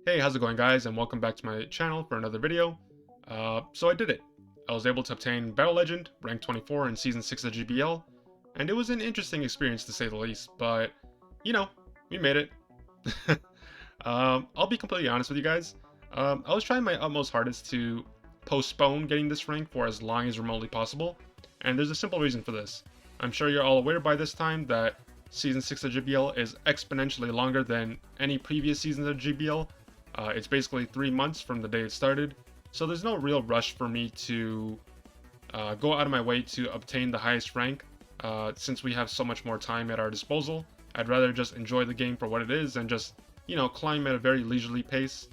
Hey, how's it going guys, and welcome back to my channel for another video. So I did it. I was able to obtain Battle Legend, rank 24 in Season 6 of GBL, and it was an interesting experience to say the least, but, you know, we made it. I'll be completely honest with you guys. I was trying my utmost hardest to postpone getting this rank for as long as remotely possible, and there's a simple reason for this. I'm sure you're all aware by this time that Season 6 of GBL is exponentially longer than any previous seasons of GBL. It's basically 3 months from the day it started, so there's no real rush for me to go out of my way to obtain the highest rank. Since we have so much more time at our disposal, I'd rather just enjoy the game for what it is and just, climb at a very leisurely pace.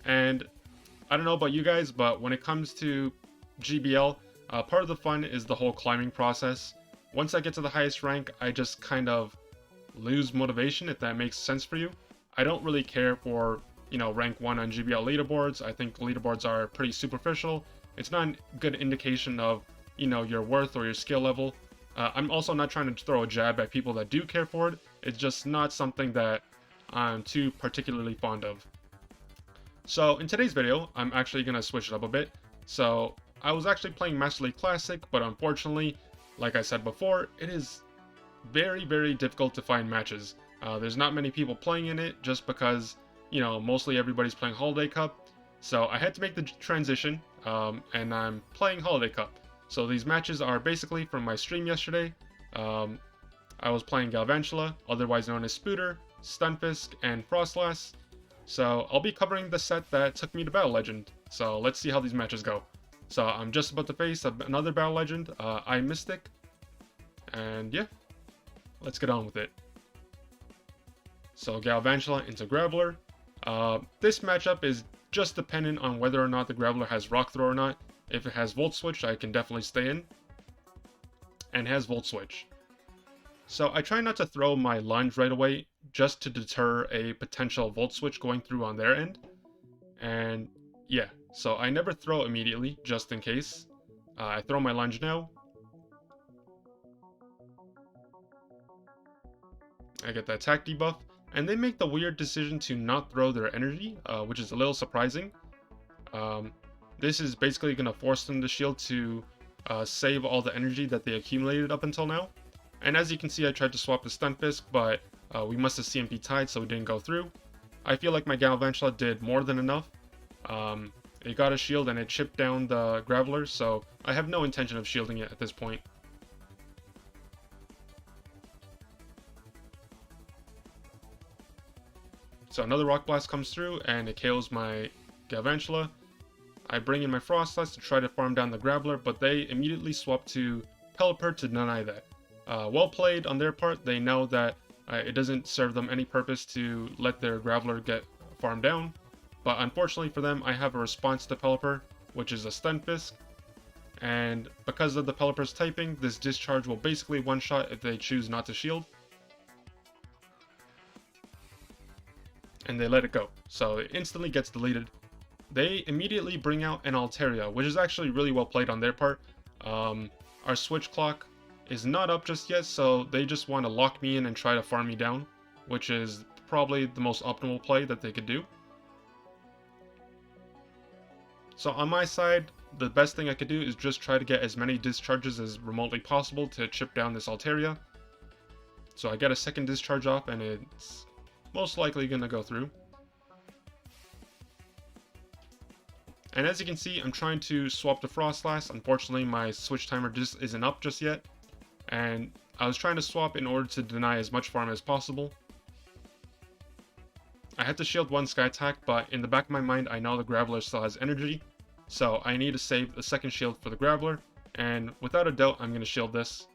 And I don't know about you guys, but when it comes to GBL, part of the fun is the whole climbing process. Once I get to the highest rank, I just kind of lose motivation, if that makes sense for you. I don't really care for rank 1 on GBL leaderboards. I think leaderboards are pretty superficial. It's not a good indication of, your worth or your skill level. I'm also not trying to throw a jab at people that do care for it. It's just not something that I'm too particularly fond of. So in today's video, I'm actually going to switch it up a bit. So I was actually playing Master League Classic, but unfortunately, like I said before, it is very, very difficult to find matches. There's not many people playing in it just because mostly everybody's playing Holiday Cup. So I had to make the transition, and I'm playing Holiday Cup. So these matches are basically from my stream yesterday. I was playing Galvantula, otherwise known as Spooder, Stunfisk, and Frosslass. So I'll be covering the set that took me to Battle Legend. So let's see how these matches go. So I'm just about to face another Battle Legend, I Mystic. And yeah, let's get on with it. So Galvantula into Graveler. This matchup is just dependent on whether or not the Graveler has Rock Throw or not. If it has Volt Switch, I can definitely stay in. And has Volt Switch. So I try not to throw my lunge right away, just to deter a potential Volt Switch going through on their end. And yeah, so I never throw immediately, just in case. I throw my lunge now. I get the attack debuff. And they make the weird decision to not throw their energy, which is a little surprising. This is basically going to force them to shield to save all the energy that they accumulated up until now. And as you can see, I tried to swap the Stunfisk, but we must have CMP tied, so it didn't go through. I feel like my Galvantula did more than enough. It got a shield and it chipped down the Graveler, so I have no intention of shielding it at this point. So another Rock Blast comes through and it KOs my Galvantula. I bring in my Frosslass to try to farm down the Graveler, but they immediately swap to Pelipper to deny that. Well played on their part. They know that it doesn't serve them any purpose to let their Graveler get farmed down. But unfortunately for them, I have a response to Pelipper, which is a Stunfisk. And because of the Pelipper's typing, this discharge will basically one-shot if they choose not to shield. And they let it go, so it instantly gets deleted. They immediately bring out an Altaria, which is actually really well played on their part. Our switch clock is not up just yet, so they just want to lock me in and try to farm me down, which is probably the most optimal play that they could do. So on my side, the best thing I could do is just try to get as many discharges as remotely possible to chip down this Altaria. So I get a second discharge off and it's most likely going to go through. And as you can see, I'm trying to swap to Frosslass. Unfortunately, my switch timer just isn't up just yet. And I was trying to swap in order to deny as much farm as possible. I had to shield one Sky Attack, but in the back of my mind, I know the Graveler still has energy. So I need to save the second shield for the Graveler. And without a doubt, I'm going to shield this.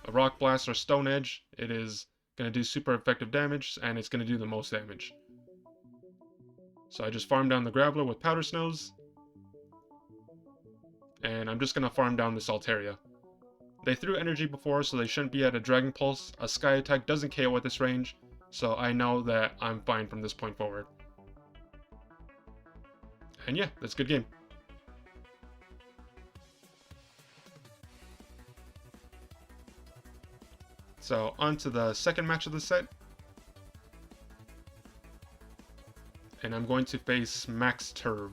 A Rock Blast or Stone Edge, it is going to do super effective damage, and it's going to do the most damage. So I just farm down the Graveler with Powder Snows. And I'm just going to farm down this Altaria. They threw energy before, so they shouldn't be at a Dragon Pulse. A Sky Attack doesn't KO at this range, so I know that I'm fine from this point forward. And yeah, that's a good game. So on to the second match of the set. and I'm going to face Max Turv.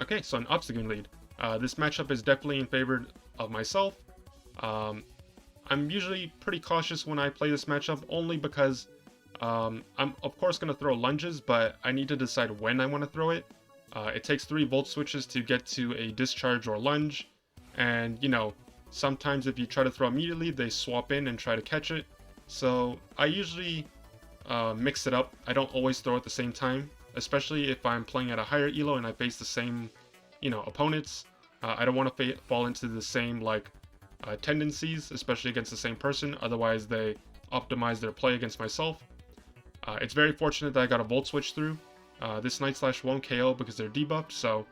Okay, so an Obstagoon lead. This matchup is definitely in favor of myself. I'm usually pretty cautious when I play this matchup, only because I'm of course going to throw lunges, but I need to decide when I want to throw it. It takes 3 volt switches to get to a discharge or lunge, and you know, sometimes if you try to throw immediately, they swap in and try to catch it. So I usually mix it up. I don't always throw at the same time, especially if I'm playing at a higher elo and I face the same, you know, opponents. I don't want to fall into the same like tendencies, especially against the same person. Otherwise, they optimize their play against myself. It's very fortunate that I got a Volt Switch through. This Night Slash won't KO because they're debuffed, so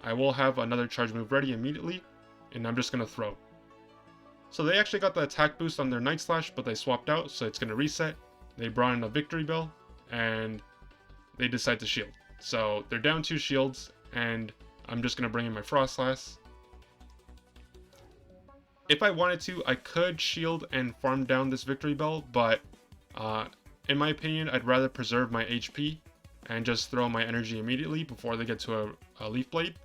I will have another charge move ready immediately, and I'm just going to throw. So they actually got the attack boost on their Night Slash, but they swapped out, so it's going to reset. They brought in a Victory Bell, and they decide to shield. So they're down 2 shields, and I'm just going to bring in my Frosslass. If I wanted to, I could shield and farm down this Victory Bell, but in my opinion, I'd rather preserve my HP and just throw my energy immediately before they get to a Leaf Blade.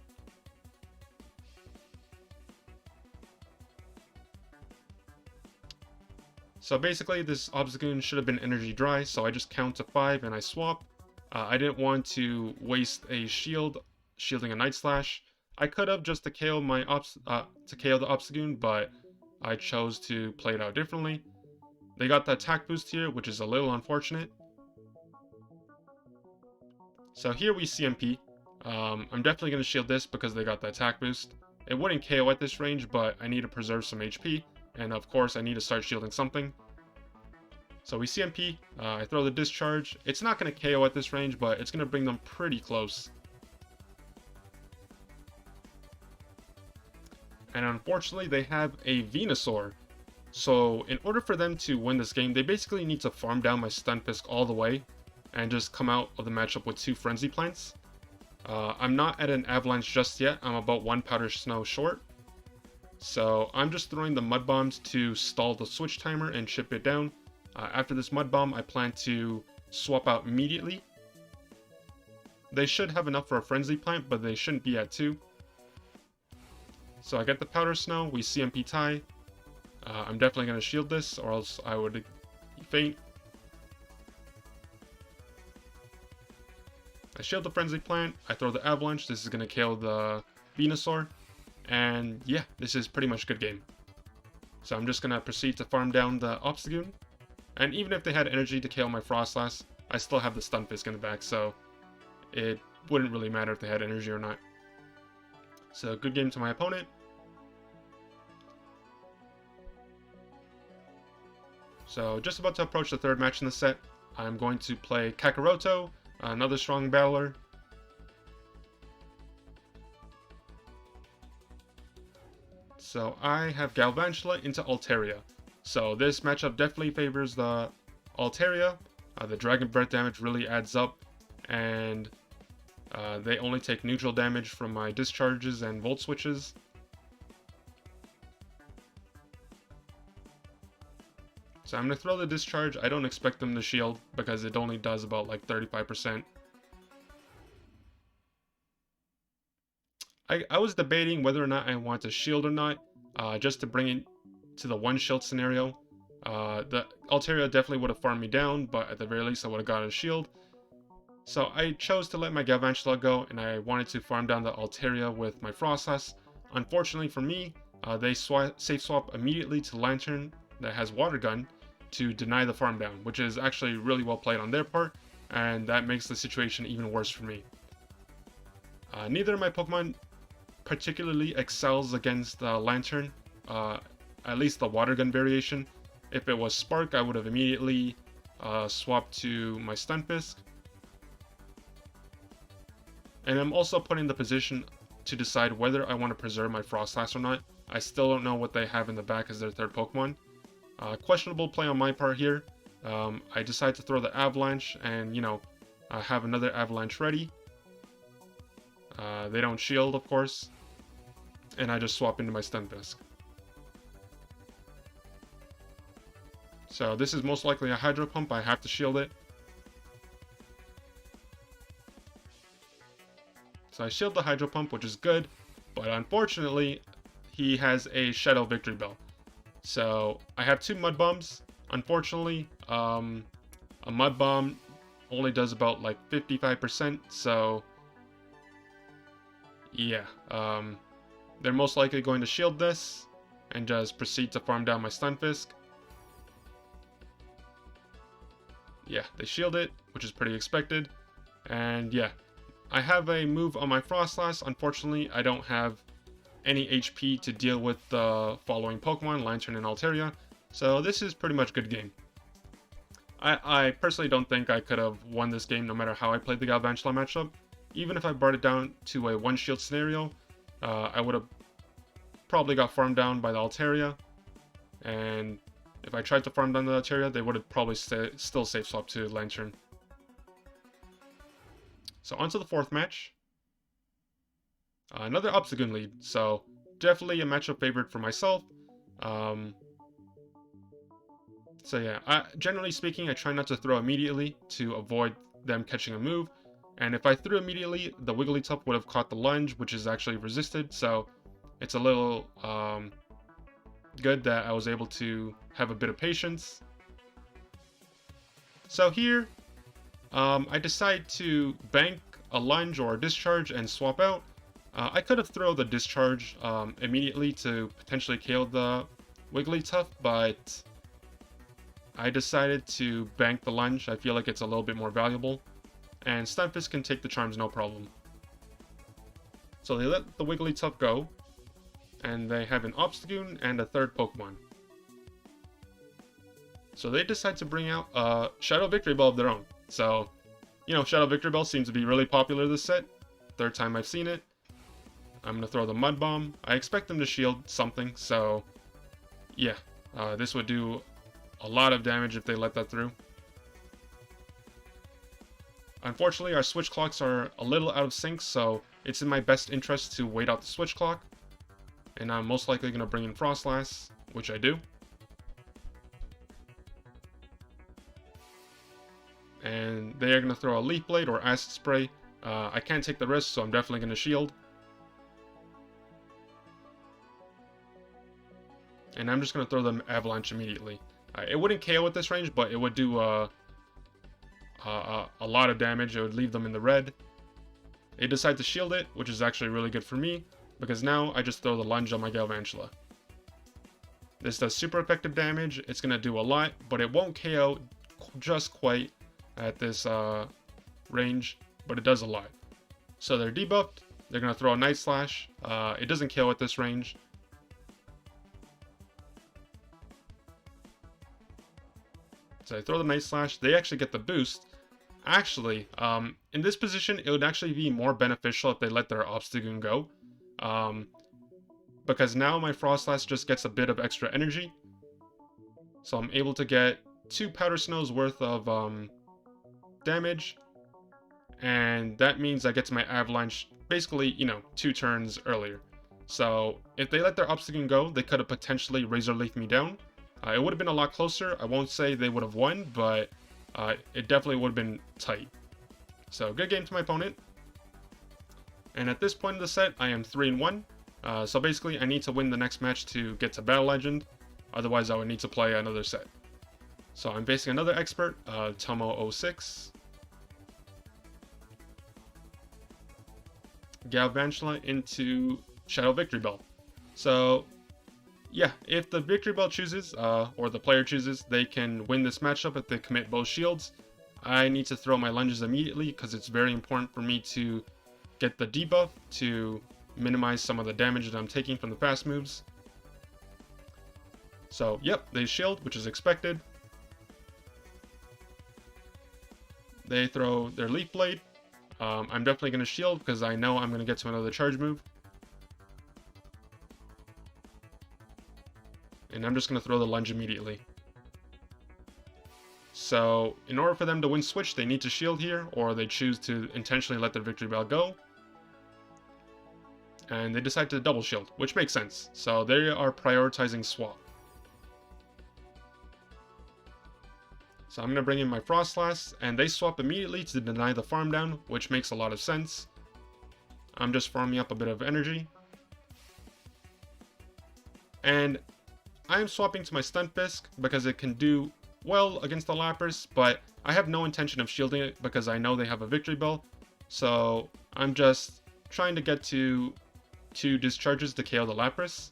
So basically, this Obstagoon should have been energy dry, so I just count to 5 and I swap. I didn't want to waste a shield shielding a Night Slash. I could have just to KO my the Obstagoon, but I chose to play it out differently. They got the attack boost here, which is a little unfortunate. So here we CMP. I'm definitely going to shield this because they got the attack boost. It wouldn't KO at this range, but I need to preserve some HP, and of course I need to start shielding something. So we CMP, I throw the discharge. It's not going to KO at this range, but it's going to bring them pretty close. And unfortunately, they have a Venusaur. So in order for them to win this game, they basically need to farm down my Stunfisk all the way and just come out of the matchup with 2 Frenzy Plants. I'm not at an Avalanche just yet. I'm about 1 Powder Snow short. So I'm just throwing the Mud Bombs to stall the switch timer and chip it down. After this Mud Bomb, I plan to swap out immediately. They should have enough for a Frenzy Plant, but they shouldn't be at 2. So I get the Powder Snow, we CMP tie. I'm definitely going to shield this, or else I would faint. I shield the Frenzy Plant, I throw the Avalanche, this is going to kill the Venusaur, and yeah, this is pretty much good game. So I'm just going to proceed to farm down the Obstagoon, and even if they had energy to kill my Frosslass, I still have the Stunfisk in the back, so it wouldn't really matter if they had energy or not. So good game to my opponent. So just about to approach the 3rd match in the set. I'm going to play Kakaroto, another strong battler. So I have Galvantula into Altaria. So this matchup definitely favors the Altaria. The Dragon Breath damage really adds up, and they only take neutral damage from my discharges and volt switches. So I'm going to throw the discharge. I don't expect them to shield because it only does about like 35%. I was debating whether or not I want to shield or not, just to bring it to the 1 shield scenario. The Altaria definitely would have farmed me down, but at the very least I would have gotten a shield. So I chose to let my Galvantula go, and I wanted to farm down the Altaria with my Frosslass. Unfortunately for me, they safe swap immediately to Lantern that has Water Gun to deny the farm down, which is actually really well played on their part, and that makes the situation even worse for me. Neither of my Pokemon particularly excels against Lantern, at least the Water Gun variation. If it was Spark, I would have immediately swapped to my Stunfisk. And I'm also put in the position to decide whether I want to preserve my Frosslass or not. I still don't know what they have in the back as their 3rd Pokemon. Questionable play on my part here. I decide to throw the Avalanche and, you know, have another Avalanche ready. They don't shield, of course. And I just swap into my Stunfisk. So this is most likely a Hydro Pump. I have to shield it. So I shield the Hydro Pump, which is good. But unfortunately, he has a Shadow Victory Bell. So I have 2 Mud Bombs. Unfortunately, a Mud Bomb only does about like 55%. So yeah, they're most likely going to shield this and just proceed to farm down my Stunfisk. Yeah, they shield it, which is pretty expected. And yeah, I have a move on my Frosslass. Unfortunately, I don't have any HP to deal with the following Pokemon, Lantern and Altaria. So this is pretty much good game. I personally don't think I could have won this game no matter how I played the Galvantula matchup. Even if I brought it down to a 1-shield scenario, I would have probably got farmed down by the Altaria. And if I tried to farm down the Altaria, they would have probably still safe swapped to Lantern. So on to the 4th match. Another Obstagoon lead, so definitely a matchup favorite for myself. So yeah, generally speaking, I try not to throw immediately to avoid them catching a move. And if I threw immediately, the Wigglytuff would have caught the lunge, which is actually resisted. So it's a little good that I was able to have a bit of patience. So here, I decide to bank a lunge or a discharge and swap out. I could have thrown the discharge immediately to potentially KO the Wigglytuff, but I decided to bank the lunge. I feel like it's a little bit more valuable. And Stunfisk can take the charms no problem. So they let the Wigglytuff go. And they have an Obstagoon and a 3rd Pokemon. So they decide to bring out a Shadow Victory Bell of their own. So, you know, Shadow Victory Bell seems to be really popular this set. 3rd time I've seen it. I'm going to throw the Mud Bomb. I expect them to shield something, so yeah. This would do a lot of damage if they let that through. Unfortunately, our switch clocks are a little out of sync, so it's in my best interest to wait out the switch clock. And I'm most likely going to bring in Frosslass, which I do. And they are going to throw a Leaf Blade or Acid Spray. I can't take the risk, so I'm definitely going to shield. And I'm just going to throw them Avalanche immediately. It wouldn't KO at this range, but it would do a lot of damage. It would leave them in the red. They decide to shield it, which is actually really good for me, because now I just throw the lunge on my Galvantula. This does super effective damage. It's going to do a lot, but it won't KO just quite at this range, but it does a lot. So they're debuffed. They're going to throw a Night Slash. It doesn't KO at this range. So I throw the Night Slash. They actually get the boost. Actually, in this position, it would actually be more beneficial if they let their Obstagoon go. Because now my Frosslass just gets a bit of extra energy. So I'm able to get 2 Powder Snows worth of damage. And that means I get to my Avalanche basically, you know, 2 turns earlier. So if they let their Obstagoon go, they could have potentially Razor Leafed me down. It would have been a lot closer. I won't say they would have won, but it definitely would have been tight. So good game to my opponent. And at this point in the set, I am 3-1. So basically, I need to win the next match to get to Battle Legend. Otherwise, I would need to play another set. So I'm facing another expert, Tomo06. Galvantula into Shadow Victory Bell. So yeah, if the Victory Bell chooses, or the player chooses, they can win this matchup if they commit both shields. I need to throw my lunges immediately because it's very important for me to get the debuff to minimize some of the damage that I'm taking from the fast moves. So, yep, they shield, which is expected. They throw their Leaf Blade. I'm definitely going to shield because I know I'm going to get to another charge move. And I'm just going to throw the lunge immediately. So, in order for them to win switch, they need to shield here, or they choose to intentionally let their Victory Bell go. And they decide to double shield, which makes sense. So they are prioritizing swap. So I'm going to bring in my Frosslass, and they swap immediately to deny the farm down, which makes a lot of sense. I'm just farming up a bit of energy. And I am swapping to my Stunfisk because it can do well against the Lapras, but I have no intention of shielding it because I know they have a Victory Bell. So I'm just trying to get to 2 discharges to KO the Lapras.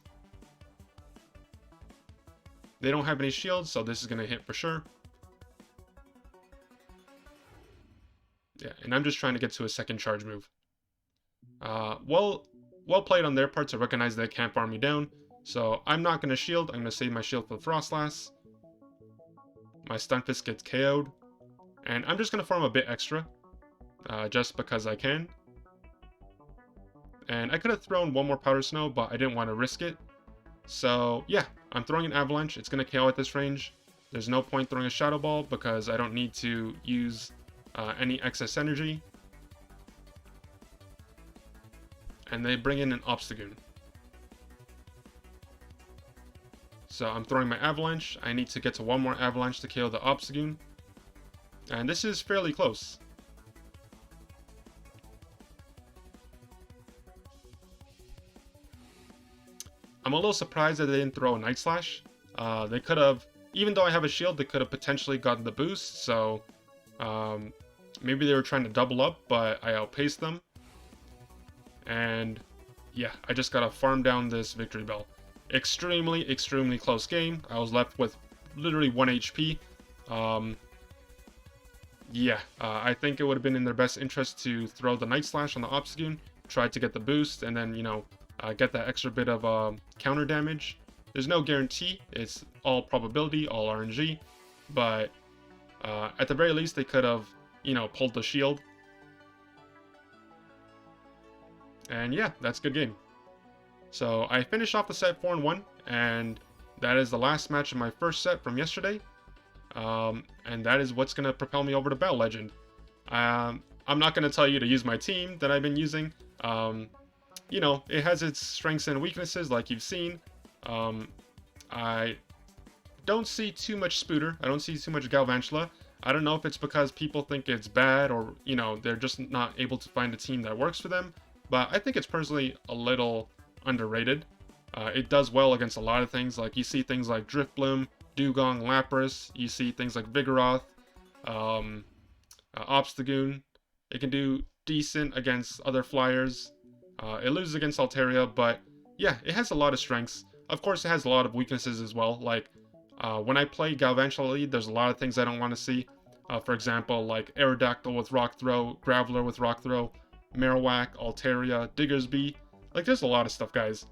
They don't have any shields, so this is going to hit for sure. Yeah, and I'm just trying to get to a second charge move. Well played on their part to recognize they can't farm me down. So I'm not going to shield. I'm going to save my shield for the Frosslass. My Stunfisk gets KO'd. And I'm just going to farm a bit extra. Just because I can. And I could have thrown one more Powder Snow, but I didn't want to risk it. So yeah, I'm throwing an Avalanche. It's going to KO at this range. There's no point throwing a Shadow Ball because I don't need to use any excess energy. And they bring in an Obstagoon. So I'm throwing my Avalanche. I need to get to one more Avalanche to KO the Obstagoon. And this is fairly close. I'm a little surprised that they didn't throw a Night Slash. They could have, even though I have a shield, they could have potentially gotten the boost. So maybe they were trying to double up, but I outpaced them. And yeah, I just gotta farm down this Victory Bell. Extremely close game. I was left with literally 1 HP. I think it would have been in their best interest to throw the Night Slash on the Obstagoon, try to get the boost, and then, you know, get that extra bit of counter damage. There's no guarantee. It's all probability, all RNG. But at the very least, they could have, you know, pulled the shield. And yeah, that's a good game. So I finished off the set 4-1, and that is the last match of my first set from yesterday. And that is what's going to propel me over to Battle Legend. I'm not going to tell you to use my team that I've been using. You know, it has its strengths and weaknesses like you've seen. I don't see too much Spooder. I don't see too much Galvantula. I don't know if it's because people think it's bad or, you know, they're just not able to find a team that works for them. But I think it's personally a little underrated. It does well against a lot of things. Like, you see things like Driftbloom, Dugong, Lapras. You see things like Vigoroth, Obstagoon. It can do decent against other flyers. It loses against Altaria, but yeah, it has a lot of strengths. Of course, it has a lot of weaknesses as well. Like, when I play Galvantula lead, there's a lot of things I don't want to see. For example, like Aerodactyl with Rock Throw, Graveler with Rock Throw, Marowak, Altaria, Diggersby. Like, there's a lot of stuff, guys.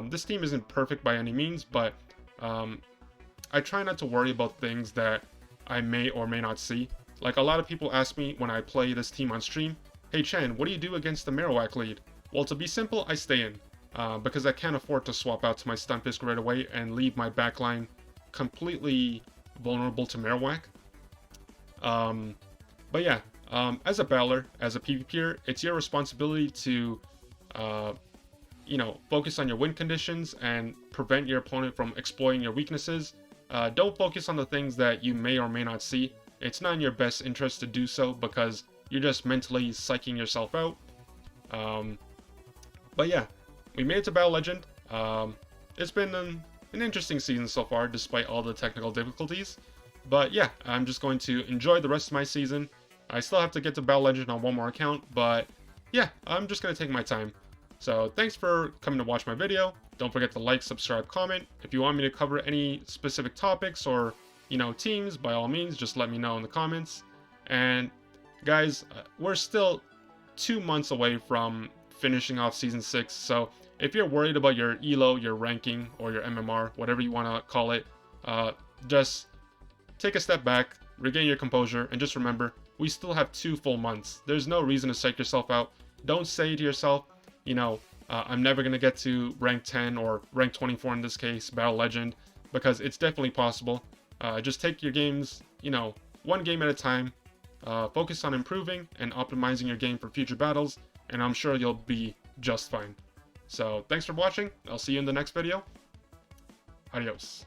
This team isn't perfect by any means, but I try not to worry about things that I may or may not see. Like, a lot of people ask me when I play this team on stream, "Hey Chen, what do you do against the Marowak lead?" Well, to be simple, I stay in. Because I can't afford to swap out to my Stunfisk right away and leave my backline completely vulnerable to Marowak. But yeah, as a battler, as a PvPer, it's your responsibility to, you know, focus on your win conditions and prevent your opponent from exploiting your weaknesses. Don't focus on the things that you may or may not see. It's not in your best interest to do so because you're just mentally psyching yourself out. But yeah, we made it to Battle Legend. It's been an interesting season so far, despite all the technical difficulties. But yeah, I'm just going to enjoy the rest of my season. I still have to get to Battle Legend on one more account, but yeah, I'm just going to take my time. So thanks for coming to watch my video. Don't forget to like, subscribe, comment. If you want me to cover any specific topics or, you know, teams, by all means, just let me know in the comments. And guys, we're still 2 months away from finishing off Season 6, so if you're worried about your ELO, your ranking, or your MMR, whatever you want to call it, just take a step back, regain your composure, and just remember, we still have 2 full months. There's no reason to psych yourself out. Don't say to yourself, you know, I'm never going to get to rank 10 or rank 24 in this case, Battle Legend, because it's definitely possible. Just take your games, you know, one game at a time, focus on improving and optimizing your game for future battles, and I'm sure you'll be just fine. So, thanks for watching. I'll see you in the next video. Adios.